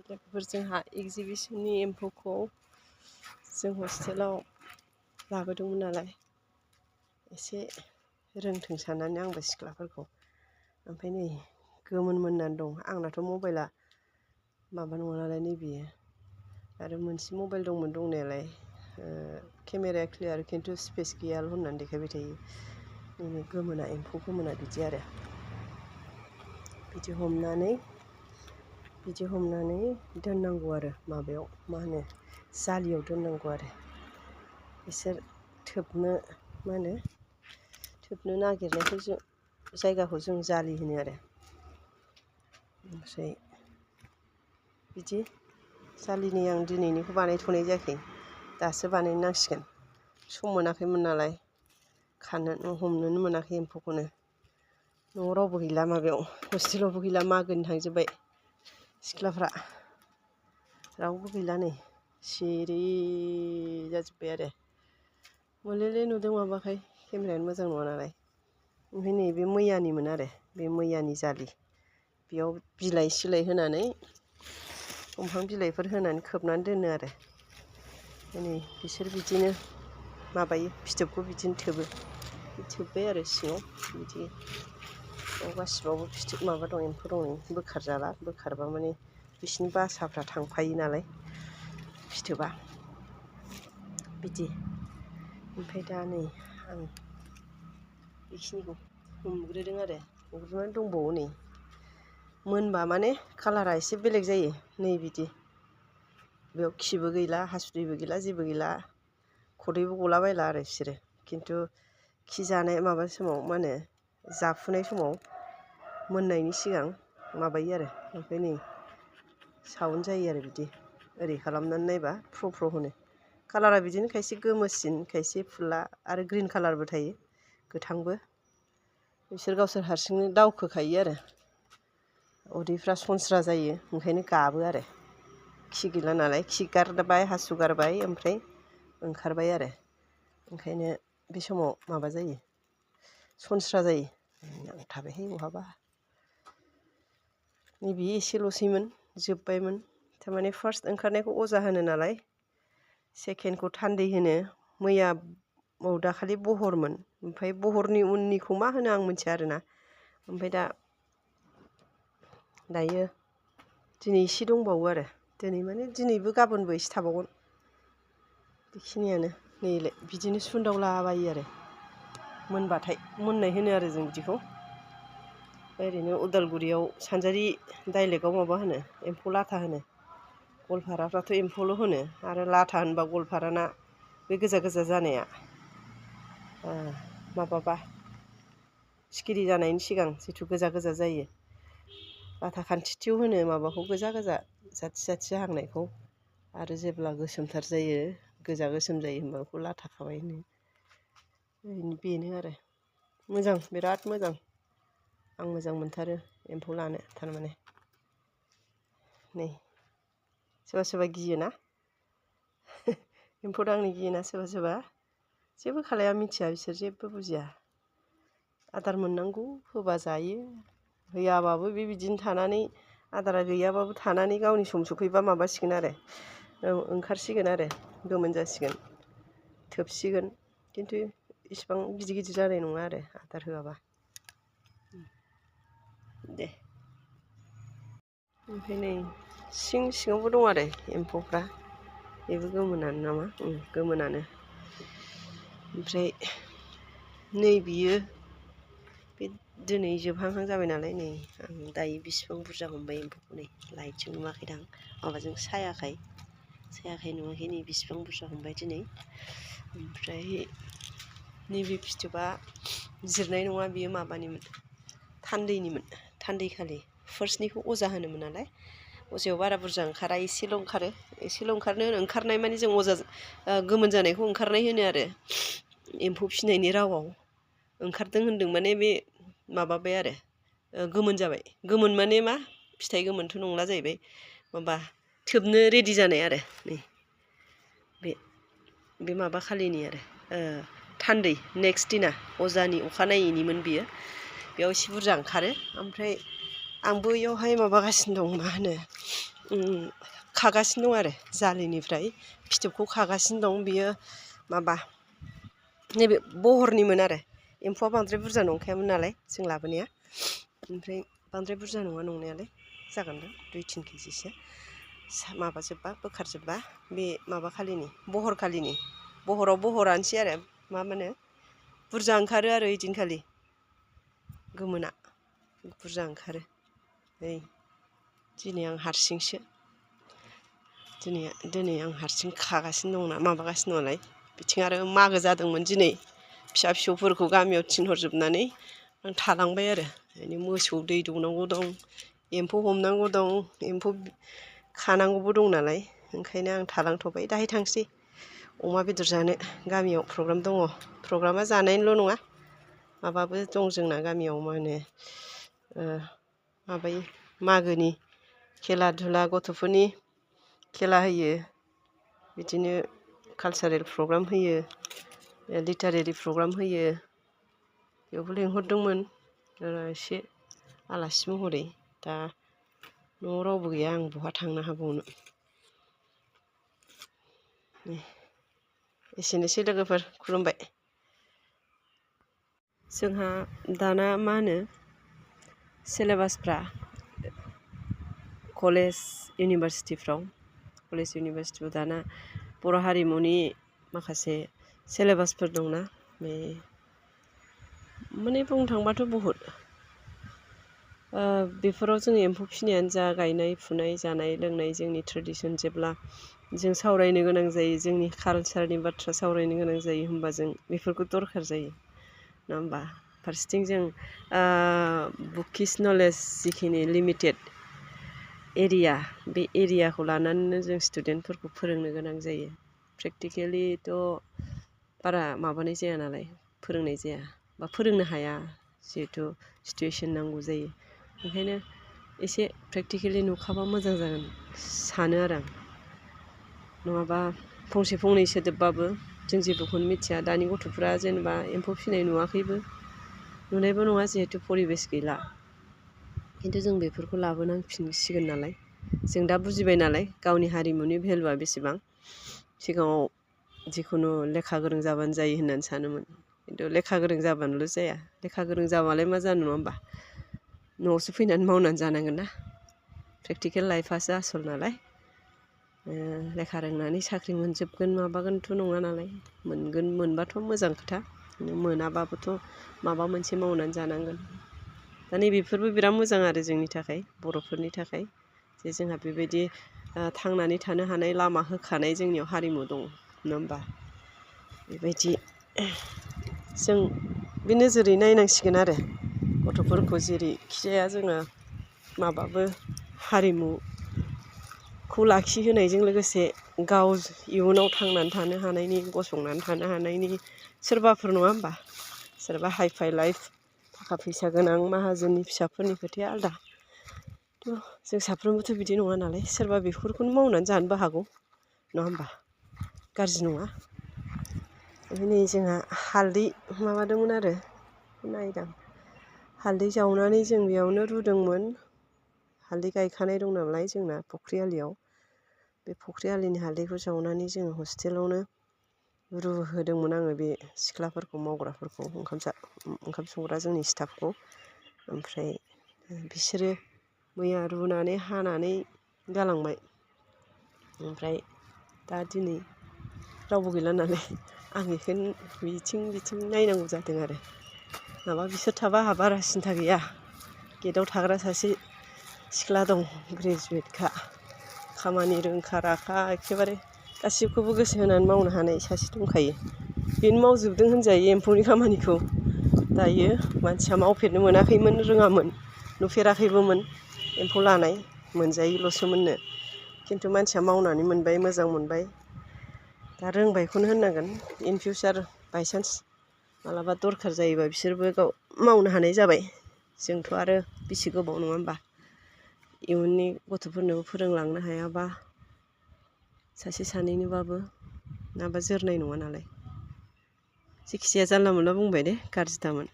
लोगोफोर जोंहा एगजिबिशननि एम्फौखौ जों हस्टेलाव लाबोदोंमोन नालाय एसे रोंथों साननानै आंबो सिख्लाफोरखौ ओमफ्राय नै गोमोन मोननानै दं आंनाथ' मबाइला माबा नङा नालाय नैबेयो आरो मोनसे मबाइल दंमोन दंनायालाय केमेराया क्लियार खिन्थु स्पेस गैयाल' होननानै देखायबाय थायो नैबे गोमोना एम्फौ गोमोना बिदि आरो बिदि हमनानै दोननांगौ आरो माबायाव मा होनो जालियाव दोननांगौ आरो बिसोर थोबनो मा होनो थोबनो नागिरनायखौ जों जायगाखौ जों जालि होनो आरो ओमफ्राय बिदि जालिनि आं दिनैनिखौ बानायथ'नाय जायाखै दासो बानायनो नांसिगोन सम मोनाखैमोन नालाय हमनोनो मोनाखै एम्फौखौनो न'आव रावबो गैला माबायाव हस्टेलावबो गैला मागोनि थांजोब्बाय सिख्लाफ्रा रावबो गैला नै सिरि जाजोब्बाय आरो मोलेले नुदों माबाखाय केमेरायानो मोजां नङा नालाय ओमफ्राय नै बे मैयानिमोन आरो बे मैयानि जालि बेयाव बिलाइ सिलाय होनानै दंफां बिलाइफोर होनानै खोबनानै दोनो आरो नै बिसोर बिदिनो माबायो फिथोबखौ बिदिनो थोबो थोब्बाय आरो सिङाव बिदि गासिबावबो फिथोब माबा दं एम्फौ दं बोखारजाला बोखारबा माने बिसिनि बासाफ्रा थांफायो नालाय फिथोबा बिदि ओमफ्राय दा नै आं बेखिनिखौ हमग्रोदों आरो हमग्रोनानै दंबावो नै मोनबा माने कालारा एसे बेलेग जायो नै बिदि बेयाव खिबो गैला हासुदैबो गैला जेबो गैला खदैबो गलाबायला आरो बिसोरो खिन्थु खि जानाय माबा समाव मा होनो जाफुनाय समाव मोननायनि सिगां माबायो आरो ओमफ्राय नै साउन्ड जायो आरो बिदि ओरै खालामनानै नायबा फ्र फ्र होनो कालारा बिदिनो खायसे गोमोसिन खायसे फुला आरो ग्रिन कालारबो थायो गोथांबो बिसोर गावसोर हारसिंनो दावखोखायो आरो उदैफ्रा सनस्रा जायो ओंखायनो गाबो आरो खि गैला नालाय खि गारबाय हासु गारबाय ओमफ्राय ओंखारबाय आरो ओंखायनो बे समाव माबा जायो सनस्रा जायो नांथाबायहाय बहाबा नैबे एसेल'सैमोन जोब्बायमोन थारमाने फार्स्ट ओंखारनायखौ अजा होनो नालाय सेकेन्डखौ थान्दै होनो मैया दाखालि बहरमोन ओमफ्राय बहरनि उननिखौ मा होनो आं मिथिया आरोना ओमफ्राय दायो दिनै एसे दंबावो आरो दिनै माने दिनैबो गाबोनबो एसे थाबावगोन बेखिनियानो नैलाय बिदिनो सुनदावलाबायो आरो मोनबाथाय मोननाय होनो आरो जों बिदिखौ ओरैनो उदालगुरियाव सानजारि डाइलेक्टआव माबा होनो एम्फौ लाथा होनो गवालपाराफ्राथ' एम्फौल' होनो आरो लाथा होनबा गवालपाराना बे गोजा गोजा जानाया माबाबा सिखिरि जानायनि सिगां जिथु गोजा गोजा जायो लाथा खान्थिथिव होनो माबाखौ गोजा गोजा जाथि जाथि जाहांनायखौ आरो जेब्ला गोसोमथार जायो गोजा गोसोम जायो होनबा बेखौ लाथा खाबाय होनो बेनो आरो मोजां बिराद मोजां आं मोजां मोनथारो एम्फौ लानो थारमाने नै सोरबा सोरबा गियोना एम्फौ दांनो गियोना सोरबा सोरबा जेबो खालाया मिथिया बिसोर जेबो बुजिया आदार मोननांगौ होबा जायो होयाबाबो बिदिनो थानानै आदारा गैयाबाबो थानानै गावनि सम सफैबा माबासिगोन आरो ओंखारसिगोन आरो गोमोन जासिगोन थोबसिगोन खिन्थु इसिबां गिदिर गिदिर जानाय नङा आरो आदार होआबा दे ओमफ्राय नै सिङावबो दं आरो एम्फौफ्रा बेबो गोमोनानो नामा गोमोनानो ओमफ्राय नै बियो बे दिनै जोबहांहां जाबाय नालाय नै आं दायो बिसिबां बुरजा हमबाय एम्फौखौ नै लाइटजों नुवाखैदां माबाजों सायाखाय नुवाखै नै बिसिबां बुरजा हमबाय दिनै ओमफ्राय नैबे फिथोबा जिरनाय नङा बियो माबानिमोन थान्दैनिमोन थान्दैखालि फार्स्टनिखौ अजा होनोमोन नालाय अजायाव बारा बुरजा ओंखारा एसेल' ओंखारनाय माने जों अजा गोमोन जानायखौ ओंखारनाय होनो आरो एम्फौ फिसिनायनि रावाव ओंखारदों होनदों माने बे माबाबाय आरो गोमोन जाबाय गोमोन माने मा फिथाइ गोमोनथ' नंला जाहैबाय माबा थोबनो रेडि जानाय आरो नै बे माबा खालिनि आरो थान्दै नेक्स्ट दिना अजानि अखानायैनिमोन बियो बेयाव एसे बुरजा ओंखारो ओमफ्राय आंबो बेयावहाय माबागासिनो दं मा होनो खागासिनो दं आरो जालिनिफ्राय फिथोबखौ खागासिनो दं। बियो माबा नैबे बहरनिमोन आरो एम्फौआ बांद्राय बुरजा नंखायामोन नालाय जों लाबोनाया, ओमफ्राय बांद्राय बुरजा नङा नंनायालाय जागोनदां 2-3 केजिसो माबाजोब्बा बोखारजोब्बा बे माबा खालिनि बहर खालिनि बहराव बहरानोसै आरो मा होनो बुरजा ओंखारो आरो ओइदिनखालि गोमोना बुरजा ओंखारो। नै दिनै आं हारसिंसो दिनै आं हारसिं खागासिनो दं माबागासिनो दं नालाय बिथिं आरो मागो जादोंमोन दिनै फिसा फिसौफोरखौ गामियाव थिनहरजोबनानै आं थालांबाय आरो माने मोसौ दै दौनांगौ दं, एम्फौ हमनांगौ दं, एम्फौ खानांगौबो दं नालाय ओंखायनो आं थालांथ'बाय। दाहाय थांसै अमा बेदर जानो गामियाव प्रग्राम दङ। प्रग्रामा जानायनिल' नङा माबाबो दं जोंना गामियाव मा होनो माबायो मागोनि खेला धुला गथ'फोरनि खेला होयो, बिदिनो कालसारेल प्रग्राम होयो, लिटारेरि प्रग्राम होयो। बेयावबो लिंहरदोंमोन एसे आलासि महरै। दा न'आव रावबो गैया आं बहा थांनो हाबावनो। एसेनोसै लोगोफोर, खुलुमबाय। जोंहा दाना मा होनो सिलेबासफ्रा कलेज इउनिभारसिटियाव दाना बर' हारिमुनि माखासे सिलेबासफोर दंना, बे माने बुंनो थांबाथ' बहुद बेफोराव जोङो एम्फौ फिसिनायानो जा, गायनाय फुनाय, जानाय लोंनाय, जोंनि ट्रेडिसन जेब्ला जों सावरायनो गोनां जायो, जोंनि कालसारनि बाथ्रा सावरायनो गोनां जायो, होमबा जों बेफोरखौ दरखार जायो नङा होमबा। फारसेथिं जों बुकिस नलेज जिखिनि लिमिटेड एरिया, बे एरियाखौ लानानैनो जों स्टुडेन्टफोरखौ फोरोंनो गोनां जायो। प्रेक्टिकेलिथ' बारा माबानाय जाया नालाय, फोरोंनाय जाया बा फोरोंनो हाया, जिहेथु सिटुवेसन नांगौ जायो। ओंखायनो एसे प्रेक्टिकेलि नुखाबा मोजां जागोन सानो आरो आं। नङाबा फंसे फंनै सोदोबबाबो जों जेबोखौनो मिथिया। दानि गथ'फ्रा जेनेबा एम्फौ फिसिनाय नुवाखैबो, नुनायबो नङा जिहेथु परिबेस गैला। खिन्थु जों बेफोरखौ लाबोनांफिनसिगोन नालाय, जों दा बुजिबाय नालाय गावनि हारिमुनि भेलुआ बेसेबां। सिगाङाव जिखुनु लेखा गोरों जाबानो जायो होननानै सानोमोन, खिन्थु लेखा गोरों जाबानोल' जाया। लेखा गोरों जाबालाय मा जानो नङा होमबा, न'आवसो फैनानै मावनानै जानांगोन ना। प्रेक्टिकेल लाइफआसो आसल नालाय। लेखा रोंनानै साख्रि मोनजोबगोन माबागोनथ' नङा नालाय, मोनबाथ' मोजां खोथा, मोनाबाबोथ' माबा मोनसे मावनानै जानांगोन। दा नैबेफोरबो बिराद मोजां आरो जोंनि थाखाय, बर'फोरनि थाखाय, जे जोंहा बेबायदि थांनानै थानो हानाय लामा होखानाय जोंनियाव हारिमु दङ नङा होमबा। बेबायदि जों बे नोजोरै नायनांसिगोन आरो गथ'फोरखौ जेरैखि जाया जोङो माबाबो हारिमुखौ लाखिहोनायजों लोगोसे गाव इयुनाव थांनानै थानो हानायनि, गसंनानै थानो हानायनि सोरबाफोर नङा होमबा, सोरबा हाइ-फाइ लाइफ, थाखा फैसा गोनां माहाजोननि फिसाफोरनि खोथाया आलदा। जों साफ्रोमबोथ' बिदि नङा नालाय, सोरबा बेफोरखौनो मावनानै जानोबो हागौ नङा होमबा, गाज्रि नङा। ओमफ्राय नै जोंहा हालदै माबादोंमोन आरो नायदां, हालदै जावनानै जों बेयावनो रुदोंमोन। हालदै गायखानाय दं नालाय जोंना फुख्रि आलियाव, बे फुख्रि आलिनि हालदैखौ जावनानै जोङो हस्टेलावनो रुहोदोंमोन आङो बे सिख्लाफोरखौ, मावग्राफोरखौ, ओंखाम संग्रा जोंनि स्टाफखौ। ओमफ्राय बिसोरो मैया रुनानै हानानै गालांबाय। ओमफ्राय दा दिनै रावबो गैला नालाय आं बेखौनो बिथिं नायनांगौ जादों आरो। माबा बिसोर थाबा आंहा बारा सिन्था गैया। गेटआव थाग्रा सासे सिख्ला दं, ग्रेजुवेटखा, खामानि रोंखा राखा, एखेबारे गासिबखौबो गोसो होनानै मावनो हानाय सासे दंखायो। बेनो मावजोबदों होनजायो एम्फौनि खामानिखौ। दायो मानसिया मावफेरनो मोनाखैमोन, रोङामोन, नुफेराखैबोमोन एम्फौ लानाय, मोनजायैल'सोमोननो। खिन्थु मानसिया मावनानै मोनबाय, मोजां मोनबाय, दा रोंबायखौनो होननांगोन। इन फिउचार बायसान्स मालाबा दरखार जायोबा बिसोरबो गाव मावनो हानाय जाबाय। जोंथ' आरो बेसे गोबाव नङा होमबा, इयुननि गथ'फोरनोबो फोरोंलांनो हायाबा सासे सानैनोबाबो नङाबा जोरनाय नङा नालाय। जेखिजाया जानला मोनला बुंबाय दे, गाज्रि दामोन।